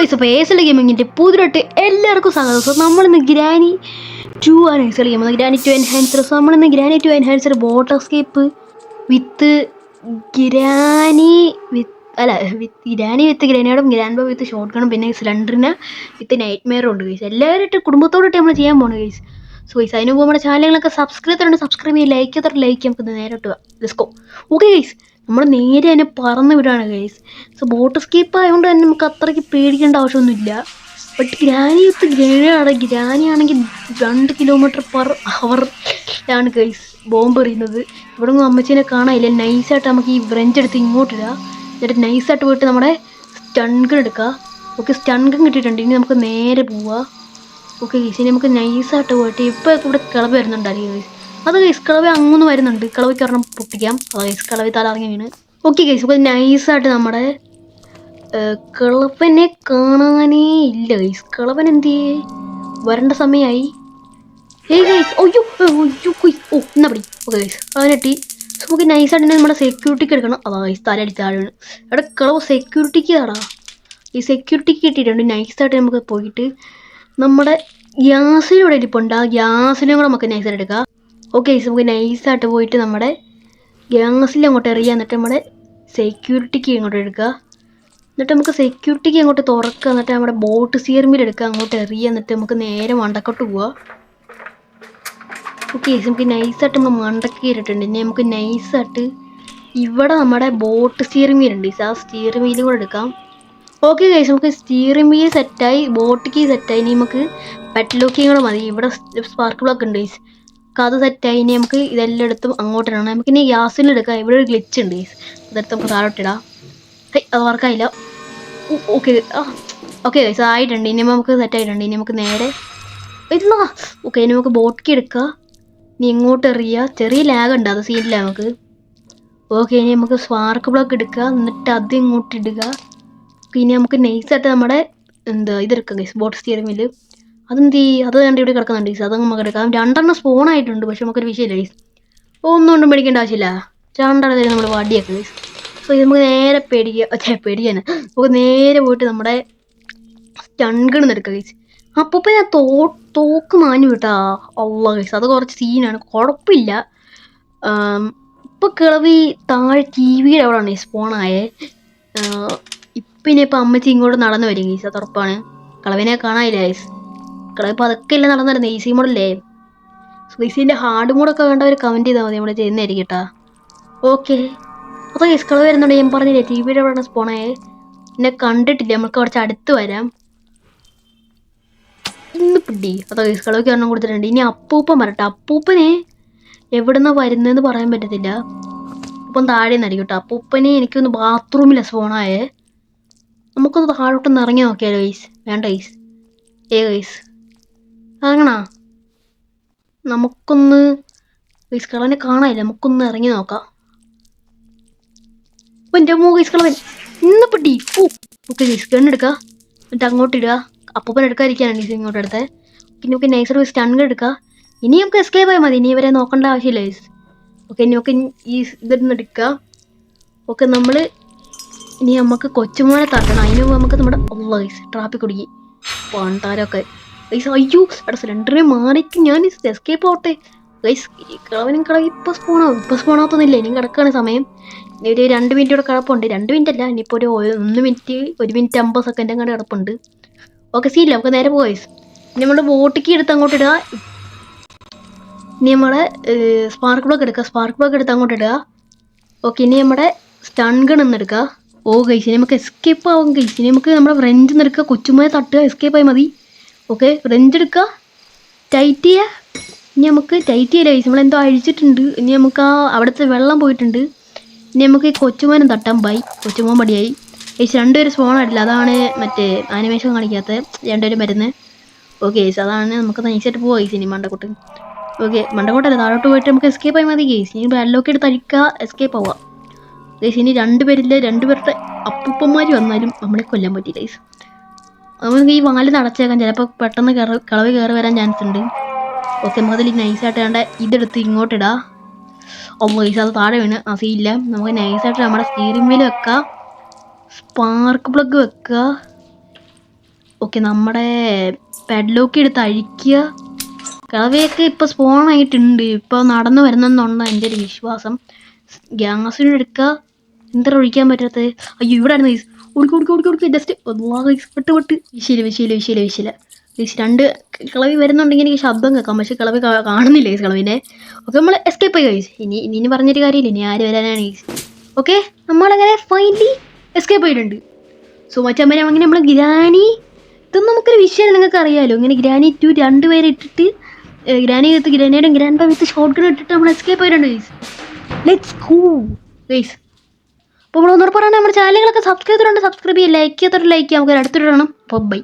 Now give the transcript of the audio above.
Guys അപ്പോൾ ഏസല ഗെയിമിങ്ങിൻ്റെ പുതിയതായിട്ട് എല്ലാവർക്കും സ്വാഗതം. സോ നമ്മളിന്ന് ഗ്രാനി 2 ആണ് ഏസല ഗെയിം. Granny 2 enhancer. സോ നമ്മളിന്ന് ഗ്രാനി 2 എൻഹാൻസർ ബോട്ട് എസ്കേപ്പ് വിത്ത് ഗ്രാനി വിത്ത് ഗ്രാനിയോടും ഗ്രാൻഡ് ബോ വിത്ത് ഷോട്ട് ഗണും പിന്നെ സിലിണ്ടറിന് വിത്ത് നൈറ്റ് മെയറും ഉണ്ട് ഗൈസ്. എല്ലാവരും കുടുംബത്തോടിട്ട് നമ്മൾ ചെയ്യാൻ പോകണം ഗൈസ്. സോ ഗൈസ് അതിന് മുമ്പ് നമ്മുടെ ചാനലുകളൊക്കെ സബ്സ്ക്രൈബ് ചെയ്യുക, ലൈക്ക് നമുക്ക് നേരെ ഇട്ടുക. Let's go. ഓക്കെ ഗൈസ്, നമ്മൾ നേരെ തന്നെ പറന്ന് വിടുകയാണ് ഗൈസ്. സോ ബോട്ട് എസ്കേപ്പ് ആയതുകൊണ്ട് തന്നെ നമുക്ക് അത്രയ്ക്ക് പേടിക്കേണ്ട ആവശ്യമൊന്നുമില്ല. ബട്ട് ഗ്രാനി ആണെങ്കിൽ 2 കിലോമീറ്റർ/ഹവറിലാണ് ഗൈസ് ബോംബ് എറിയുന്നത്. ഇവിടെ നിന്ന് അമ്മച്ചീനെ കാണാനില്ല. നൈസായിട്ട് നമുക്ക് ഈ വ്രഞ്ച് എടുത്ത് ഇങ്ങോട്ടിടുക. എന്നിട്ട് നൈസായിട്ട് പോയിട്ട് നമ്മുടെ സ്റ്റൺഗൺ എടുക്കുക. ഓക്കെ, സ്റ്റൺഗൺ കിട്ടിയിട്ടുണ്ട്. ഇനി നമുക്ക് നേരെ പോവുക. ഓക്കെ ഗൈസ്, ഇനി നമുക്ക് നൈസായിട്ട് പോയിട്ട് ഇപ്പോൾ ഇവിടെ കിളവ് വരുന്നുണ്ടായിരിക്കും ഗൈസ്. അത് ഗൈസ് കിളവ് അങ്ങൊന്ന് വരുന്നുണ്ട്. കിളവിക്ക് ഒരെണ്ണം പൊട്ടിക്കാം. അത് ഗൈസ് കിളവി തലറങ്ങി വീണ്. ഓക്കെ ഗൈസ്, അപ്പോൾ നൈസായിട്ട് നമ്മുടെ കിളവനെ കാണാനേ ഇല്ല ഗൈസ്. കിളവൻ എന്ത് ചെയ്യേ വരേണ്ട സമയമായി. ഗൈസ് എന്നാ പടി. Okay guys, അതിനെട്ടി. സോ നമുക്ക് നൈസായിട്ട് നമ്മുടെ സെക്യൂരിറ്റിക്ക് എടുക്കണം. അതാ ഗൈസ് തലയടി താഴെയാണ്. എവിടെ കിളവ് സെക്യൂരിറ്റിക്ക് താടാ. ഈ സെക്യൂരിറ്റിക്ക് കിട്ടിയിട്ടുണ്ട്. നൈസായിട്ട് നമുക്ക് പോയിട്ട് നമ്മുടെ ഗ്യാസിലൂടെ ഇരിപ്പുണ്ട്. ആ ഗ്യാസിലും കൂടെ നമുക്ക് നൈസായിട്ട് എടുക്കാം. ഓക്കെ ഗൈസ്, നമുക്ക് നൈസായിട്ട് പോയിട്ട് നമ്മുടെ ഗ്യാസിൽ അങ്ങോട്ട് എറിയുക. എന്നിട്ട് നമ്മുടെ സെക്യൂരിറ്റിക്ക് ഇങ്ങോട്ട് എടുക്കുക. എന്നിട്ട് നമുക്ക് സെക്യൂരിറ്റിക്ക് അങ്ങോട്ട് തുറക്കുക. എന്നിട്ട് നമ്മുടെ ബോട്ട് സ്റ്റിയറിംഗ് വീൽ എടുക്കുക, അങ്ങോട്ട് എറിയുക. എന്നിട്ട് നമുക്ക് നേരെ മണ്ടക്കോട്ട് പോവുക. ഓക്കെ ഗൈസ്, നമുക്ക് നൈസായിട്ട് നമ്മൾ മണ്ടക്ക് കയറിയിട്ടുണ്ട്. ഇനി നമുക്ക് നൈസായിട്ട് ഇവിടെ നമ്മുടെ ബോട്ട് സ്റ്റിയറിംഗ് വീൽ ഉണ്ട്. ആ സ്റ്റിയറിംഗ് വീലും കൂടെ എടുക്കാം. ഓക്കെ ഗൈസ്, നമുക്ക് സ്റ്റിയറിംഗ് വീൽ സെറ്റായി, ബോട്ട് കീ സെറ്റായി. ഇനി നമുക്ക് പെട്ലോക്കിയും കൂടെ മതി. ഇവിടെ സ്പാർക്ക് ബ്ലോക്ക് ഉണ്ട് ഗൈസ്. അത് സെറ്റായി. ഇനി നമുക്ക് ഇതെല്ലാം എടുത്തും അങ്ങോട്ട് ഇടണം. നമുക്ക് ഇനി ഗ്യാസിലെടുക്കാം. ഇവിടെ ഒരു ഗ്ലിച്ച് ഉണ്ട് ഗൈസ്. അതെടുത്ത് നമുക്ക് താഴോട്ടിടാം. അത് വർക്കായില്ല. ഓക്കെ ഓക്കെ ഗൈസ്, ആയിട്ടുണ്ട്. ഇനി നമുക്ക് സെറ്റായിട്ടുണ്ട്. ഇനി നമുക്ക് നേരെ ഇല്ല. ഓക്കെ, ഇനി നമുക്ക് ബോട്ട് കീ എടുക്കുക. ഇനി ഇങ്ങോട്ട് എറിയുക. ചെറിയ ലാഗ് ഉണ്ട്, അത് സീനില്ല നമുക്ക്. ഓക്കെ, ഇനി നമുക്ക് സ്പാർക്ക് ബ്ലോക്ക് എടുക്കുക. എന്നിട്ട് അത് ഇങ്ങോട്ട് ഇടുക. ഇനി നമുക്ക് നൈസായിട്ട് നമ്മുടെ ഇതെടുക്കാം ഗൈസ്, ബോട്ട് സ്റ്റിയറിംഗ് വീല്. അതെന്ത് ചെയ്യും? അത് കണ്ട് ഇവിടെ കിടക്കുന്നുണ്ട് ഗൈസ്. അത് നമുക്ക് എടുക്കാം. 2 സ്പോൺ ആയിട്ടുണ്ട്. പക്ഷെ നമുക്കൊരു വിഷയമില്ല ഗൈസ്. ഒന്നും പേടിക്കേണ്ട ആവശ്യമില്ല. 2 തരും നമ്മൾ വടിയൊക്കെ ഗൈസ്. സോ ഇത് നമുക്ക് നേരെ പേടിക്കാൻ നമുക്ക് നേരെ പോയിട്ട് നമ്മുടെ സ്റ്റൺഗൺ എടുക്കാം ഗൈസ്. അപ്പോൾ ഞാൻ തോക്ക് മാഞ്ഞു വിട്ടാ ഉള്ള ഗൈസ്. അത് കുറച്ച് സീനാണ്, കുഴപ്പമില്ല. ഇപ്പോൾ കിളവി താഴെ TV അവിടെയാണ് സ്പോണായേ. ഇപ്പം അമ്മച്ചി ഇങ്ങോട്ട് നടന്നു വരും ഗൈസ്. അത് ഉറപ്പാണ്. കിളവിനെ കാണാനില്ല ഗൈസ്. കിളവിപ്പോൾ അതൊക്കെ ഇല്ല നടന്നിരുന്നത്. ഈസി മോഡല്ലേ. ഈസിൻ്റെ ഹാർഡ് മോഡൊക്കെ വേണ്ടവർ കമൻറ്റ് ചെയ്താൽ മതി, നമ്മൾ ചെയ്യുന്നതായിരിക്കും കേട്ടോ. ഓക്കെ, അപ്പോൾ ഗൈസ് കിളവ് വരുന്നുണ്ട്. ഞാൻ പറഞ്ഞില്ലേ TV അവിടെയാണ് സ്പോണായേ. എന്നെ കണ്ടിട്ടില്ല. നമുക്ക് കുറച്ച് അടുത്ത് വരാം. ഇന്ന് പിടി. അതോ ഗൈസ് കിളവിക്ക് ഒരെണ്ണം കൊടുത്തിട്ടുണ്ട്. ഇനി അപ്പൂപ്പൻ വരട്ടെ. അപ്പൂപ്പനെ എവിടുന്നാണ് വരുന്നതെന്ന് പറയാൻ പറ്റത്തില്ല. അപ്പം താഴെ നിന്നായിരിക്കും കേട്ടോ. അപ്പൂപ്പനെ എനിക്കൊന്ന് ബാത്റൂമിലാണ് സ്പോണായേ. നമുക്കൊന്ന് താഴോട്ടൊന്ന് ഇറങ്ങി നോക്കിയാലോ ഗൈസ്. വേണ്ട ഗൈസ്. ഗൈസ് ഇറങ്ങണോ? നമുക്കൊന്ന് ഗൈസ് കളവനെ കാണാനില്ല. നമുക്കൊന്ന് ഇറങ്ങി നോക്കാം. അപ്പം എൻ്റെ ഗൈസ് കളവൻ ഇന്ന് പെട്ടി. ഓക്കെ ഗൈസ്, ഗണ്ണെടുക്കുക. എന്നിട്ട് അങ്ങോട്ട് ഇടുക. അപ്പൂപ്പൻ എടുക്കാതിരിക്കാനാണ് ഗൈസ് ഇങ്ങോട്ട് എടുത്തത്. പിന്നെ നമുക്ക് നൈസായിട്ട് സ്റ്റൺഗൺ എടുക്കുക. ഇനി നമുക്ക് എസ്കേപ്പ് ആയാൽ മതി. ഇനി ഇവരെ നോക്കേണ്ട ആവശ്യമില്ല ഗൈസ്. ഓക്കെ, ഇനി നമുക്ക് ഈ ഇതൊന്ന് എടുക്കുക. ഓക്കെ, ഇനി നമുക്ക് കൊച്ചുമോനെ തട്ടണം. അതിന് മുമ്പ് നമുക്ക് നമ്മുടെ ഗൈസ് ട്രാഫിക് കുടുങ്ങി പണ്ടാരൊക്കെ ഗൈസ്. അയ്യോ എടാ, സിലിണ്ടറിനെ മാറിക്ക് ഞാൻ എസ്കേപ്പ് ആവട്ടെ ഗൈസ്. കിളവനും കിളവി ഇപ്പോൾ സ്പോണാത്തൊന്നുമില്ല. ഇനി കിടക്കുകയാണ് സമയം. ഇനി ഒരു 2 മിനിറ്റ് കൂടെ കിടപ്പുണ്ട്. 2 മിനിറ്റ് അല്ല, ഇനിയിപ്പോൾ ഒരു 1 മിനിറ്റ് 50 സെക്കൻഡ് അങ്ങോട്ട് കിടപ്പുണ്ട്. ഓക്കെ, സീനില്ല. നമുക്ക് നേരെ പോകാം ഗൈസ്. ഇനി നമ്മുടെ ബോട്ടിക്ക് എടുത്ത് അങ്ങോട്ട് ഇടുക. ഇനി നമ്മുടെ സ്പാർക്ക് ബ്ലോക്ക് എടുക്കുക. സ്പാർക്ക് ബ്ലോക്ക് എടുത്ത് അങ്ങോട്ട് ഇടുക. ഓക്കെ, ഇനി നമ്മുടെ സ്റ്റൺഗൺ ഒന്ന് എടുക്കുക. ഗൈസ്, ഇനി നമുക്ക് എസ്കേപ്പ് ആവും ഗൈസ്. ഇനി നമുക്ക് നമ്മുടെ ഫ്രഞ്ച് എടുക്കുക. കൊച്ചുമോനെ തട്ടുക. എസ്കേപ്പ് ആയി മതി. ഓക്കെ, ഫ്രഞ്ച് എടുക്കുക. ടൈറ്റ് ചെയ്യുക. ഇനി നമുക്ക് ടൈറ്റ് ചെയ്യില്ല ഗൈസ്. നമ്മളെന്തോ അഴിച്ചിട്ടുണ്ട്. ഇനി നമുക്ക് അവിടുത്തെ വെള്ളം പോയിട്ടുണ്ട്. ഇനി നമുക്ക് ഈ കൊച്ചുമോനും തട്ടാം. ബൈ. Kochumon പടിയായി guys. 2 പേര് സ്പോൺ ആയിട്ടില്ല. അതാണ് മറ്റേ ആനിമേഷൻ കാണിക്കാത്ത 2 പേര് മരുന്ന്. ഓക്കെ ഗൈസ്, അതാണ് നമുക്ക് നൈസായിട്ട് പോവാം ഗൈസ്. ഇനി മണ്ടക്കോട്ട്. ഓക്കെ, മണ്ടക്കോട്ടല്ല, താഴോട്ട് പോയിട്ട് നമുക്ക് എസ്കേപ്പ് ആയി മതി ഗൈസ്. ഇനി വെള്ളമൊക്കെ എടുത്ത് അഴിക്കുക. എസ്കേപ്പ് ആവുക ഗൈസ്. ഇനി 2 പേരില്ല. 2 പേരുടെ അപ്പൂപ്പന്മാർ വന്നാലും നമ്മളെ കൊല്ലാൻ പറ്റില്ല ഗൈസ്. നമുക്ക് ഈ വാല് നടച്ചേക്കാം. ചിലപ്പോൾ പെട്ടെന്ന് കളവ് കയറി വരാൻ ചാൻസ് ഉണ്ട്. ഓക്കെ, നമുക്ക് അതിൽ നൈസായിട്ട് വേണ്ട ഇതെടുത്ത് ഇങ്ങോട്ടിടാം. ഗൈസ്, അത് താഴെ വീണ് സീനില്ല. നമുക്ക് നൈസായിട്ട് നമ്മുടെ സ്റ്റിയറിംഗ് വീൽ വെക്കുക. സ്പാർക്ക് പ്ലഗ് വെക്കുക. ഓക്കെ, നമ്മുടെ പെഡ്ലോക്ക് എടുത്ത് അഴിക്കുക. കിളവിയൊക്കെ ഇപ്പോൾ സ്പോണായിട്ടുണ്ട്, ഇപ്പോൾ നടന്നു വരുന്നെന്നുണ്ട് എൻ്റെ ഒരു വിശ്വാസം. ഗ്യാസിന് എടുക്കുക. എന്താ ഒഴിക്കാൻ പറ്റാത്തത്? അയ്യോ, ഇവിടെ ആയിരുന്നു ഗൈസ്. ഓടിക്ക് ജസ്റ്റ് വിട്ട് വിശില ഗൈസ്. 2 കിളവി വരുന്നുണ്ടെങ്കിൽ എനിക്ക് ശബ്ദം കേൾക്കാം, പക്ഷെ കിളവി കാണുന്നില്ല ഗൈസ് കിളവിനെ. ഓക്കെ, നമ്മൾ എസ്കേപ്പ് ആയി ഗൈസ്. ഇനി പറഞ്ഞൊരു കാര്യമില്ല, ഇനി ആര് വരാനാണ് ഗൈസ്. ഓക്കെ, നമ്മളങ്ങനെ ഫൈനലി എസ്കേപ്പ് ആയിട്ടുണ്ട്. സോ മച്ചമ്മനെ അങ്ങനെ നമ്മൾ ഗ്രാനി, ഇതൊന്നും നമുക്കൊരു വിഷയം നിങ്ങൾക്ക് അറിയാമല്ലോ. ഇങ്ങനെ ഗ്രാനി 2 2 പേരെ ഇട്ടിട്ട് ഗ്രാനിയുടെ ഗ്രാൻഡ് പാ വിത്ത് ഷോട്ട് ഗൺ ഇട്ടിട്ട് നമ്മൾ എസ്കേപ്പ് ആയിട്ടുണ്ട് ഗൈസ്. Let's go guys. അപ്പോൾ നമ്മളൊന്നുകൂടെ പറയണേ, നമ്മുടെ ചാനലുകളൊക്കെ സബ്സ്ക്രൈബ് ചെയ്തിട്ടുണ്ട്, സബ്സ്ക്രൈബ് ചെയ്യുക, ലൈക്ക് ചെയ്യാത്തൊരു ലൈക്ക് ചെയ്യാം. നമുക്ക് അടുത്തിടണം. അപ്പോൾ ബൈ.